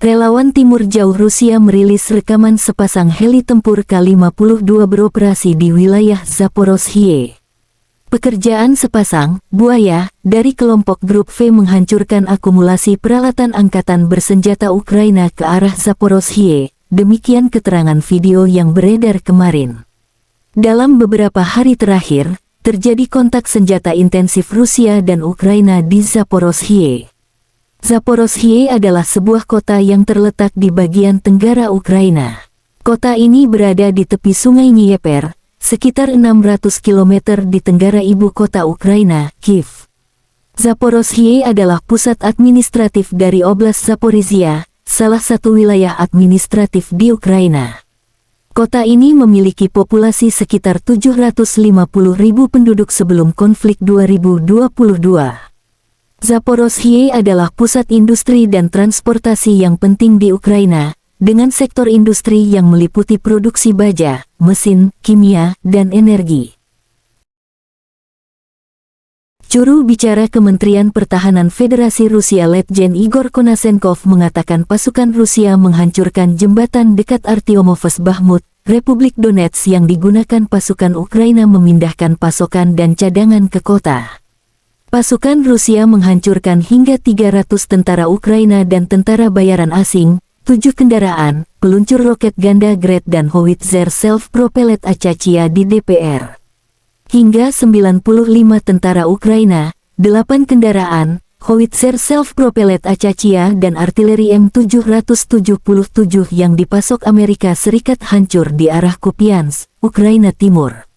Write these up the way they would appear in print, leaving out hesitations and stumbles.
Relawan Timur Jauh Rusia merilis rekaman sepasang heli tempur K-52 beroperasi di wilayah Zaporozhye. Pekerjaan sepasang buaya dari kelompok Grup V menghancurkan akumulasi peralatan angkatan bersenjata Ukraina ke arah Zaporozhye, demikian keterangan video yang beredar kemarin. Dalam beberapa hari terakhir, terjadi kontak senjata intensif Rusia dan Ukraina di Zaporozhye. Zaporozhye adalah sebuah kota yang terletak di bagian tenggara Ukraina. Kota ini berada di tepi sungai Dnieper, sekitar 600 km di tenggara ibu kota Ukraina, Kiev. Zaporozhye adalah pusat administratif dari Oblast Zaporizhia, salah satu wilayah administratif di Ukraina. Kota ini memiliki populasi sekitar 750.000 penduduk sebelum konflik 2022. Zaporozhye adalah pusat industri dan transportasi yang penting di Ukraina, dengan sektor industri yang meliputi produksi baja, mesin, kimia, dan energi. Juru bicara Kementerian Pertahanan Federasi Rusia Letjen Igor Konashenkov mengatakan pasukan Rusia menghancurkan jembatan dekat Artyomovsk Bakhmut, Republik Donetsk yang digunakan pasukan Ukraina memindahkan pasokan dan cadangan ke kota. Pasukan Rusia menghancurkan hingga 300 tentara Ukraina dan tentara bayaran asing, 7 kendaraan, peluncur roket ganda Grad dan howitzer self-propelled Achachia di DPR. Hingga 95 tentara Ukraina, 8 kendaraan, howitzer self-propelled Achachia dan artileri M777 yang dipasok Amerika Serikat hancur di arah Kupiansk, Ukraina Timur.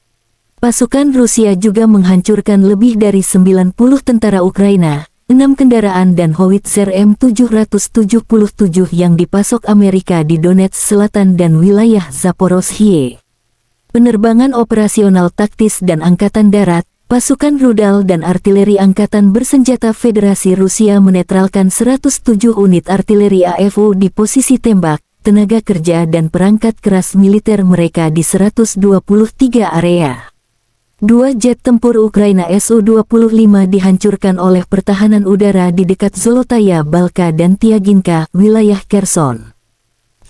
Pasukan Rusia juga menghancurkan lebih dari 90 tentara Ukraina, 6 kendaraan dan howitzer M777 yang dipasok Amerika di Donetsk Selatan dan wilayah Zaporozhye. Penerbangan operasional taktis dan angkatan darat, pasukan rudal dan artileri angkatan bersenjata Federasi Rusia menetralkan 107 unit artileri AFU di posisi tembak, tenaga kerja dan perangkat keras militer mereka di 123 area. 2 jet tempur Ukraina Su-25 dihancurkan oleh pertahanan udara di dekat Zolotaya Balka dan Tiaginka, wilayah Kherson.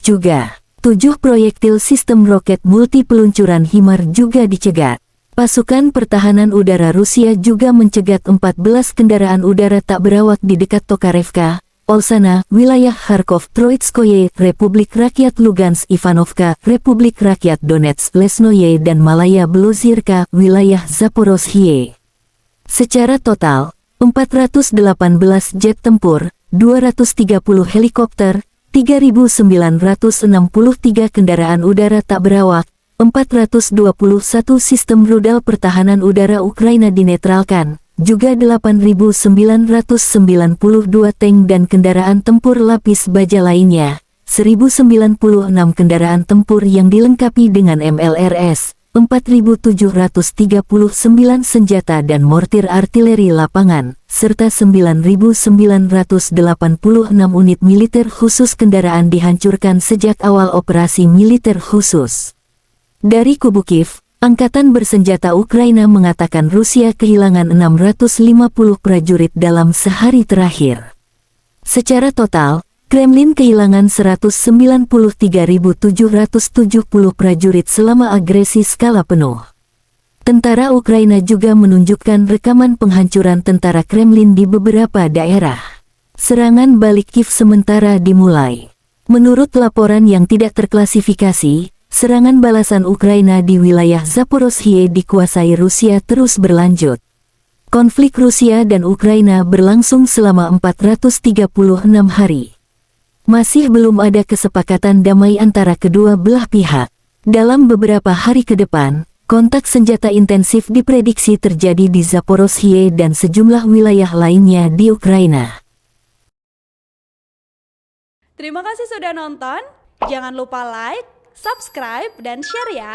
Juga, 7 proyektil sistem roket multi peluncuran HIMAR juga dicegat. Pasukan pertahanan udara Rusia juga mencegat 14 kendaraan udara tak berawak di dekat Tokarevka, Olsana, wilayah Kharkov Troitskoye, Republik Rakyat Lugansk Ivanovka, Republik Rakyat Donetsk Lesnoye dan Malaya Belozirka, wilayah Zaporozhye. Secara total, 418 jet tempur, 230 helikopter, 3.963 kendaraan udara tak berawak, 421 sistem rudal pertahanan udara Ukraina dinetralkan, juga 8.992 tank dan kendaraan tempur lapis baja lainnya, 1.096 kendaraan tempur yang dilengkapi dengan MLRS, 4.739 senjata dan mortir artileri lapangan, serta 9.986 unit militer khusus kendaraan dihancurkan sejak awal operasi militer khusus. Dari kubu Kiev, Angkatan bersenjata Ukraina mengatakan Rusia kehilangan 650 prajurit dalam sehari terakhir. Secara total, Kremlin kehilangan 193.770 prajurit selama agresi skala penuh. Tentara Ukraina juga menunjukkan rekaman penghancuran tentara Kremlin di beberapa daerah. Serangan balik Kiev sementara dimulai. Menurut laporan yang tidak terklasifikasi, serangan balasan Ukraina di wilayah Zaporozhye dikuasai Rusia terus berlanjut. Konflik Rusia dan Ukraina berlangsung selama 436 hari. Masih belum ada kesepakatan damai antara kedua belah pihak. Dalam beberapa hari ke depan, kontak senjata intensif diprediksi terjadi di Zaporozhye dan sejumlah wilayah lainnya di Ukraina. Terima kasih sudah nonton. Jangan lupa like, subscribe, dan share ya!